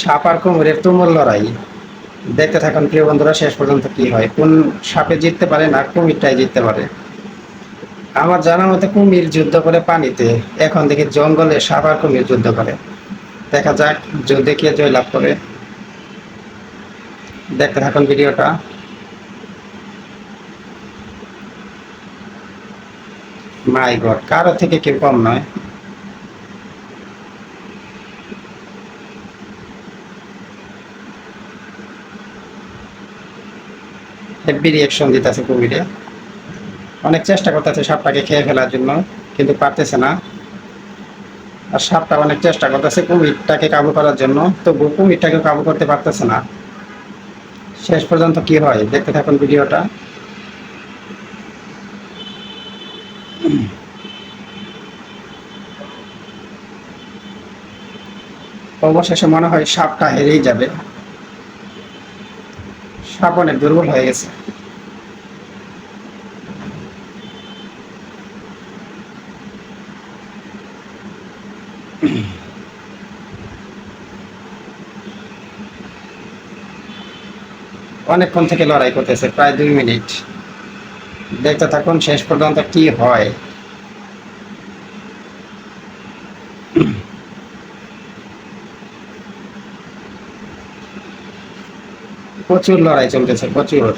সাপ আর কুমিরের তুমুল লড়াই। দেখতে থাকুন প্রিয় বন্ধুরা, শেষ পর্যন্ত কি হয়, কোন সাপে জিততে পারে না কুমিরটাই জিততে পারে। আমার জানা মতে কুমির যুদ্ধ করে পানিতে, এখন দেখি জঙ্গলে সাপ আর কুমির যুদ্ধ করে। দেখা যাক যুদ্ধে কে জয়লাভ করে। দেখতে থাকুন ভিডিওটা। মাই গড, কারো থেকে কেউ কম নয়। হেভি রিয়াকশন দিতেছে কুমিরে। অনেক চেষ্টা করতেছে সাপটাকে খেয়ে ফেলার জন্য, কিন্তু পারতেছে না। আর সাপটা অনেক চেষ্টা করতেছে কুমিরটাকে কাবু করার জন্য, তবু কুমিরটাকে কাবু করতে পারতেছে না। শেষ পর্যন্ত কি হয় দেখতে থাকুন ভিডিওটা। অবশেষে মনে হয় সাপটা হেরেই যাবে। সাপ অনেক দুর্বল হয়ে গেছে। অনেকক্ষণ থেকে লড়াই করতেছে, প্রায় 2 মিনিট। দেখতে থাকুন শেষ পর্যন্ত কি হয়। প্রচুর লড়াই চলতেছে, প্রচুর।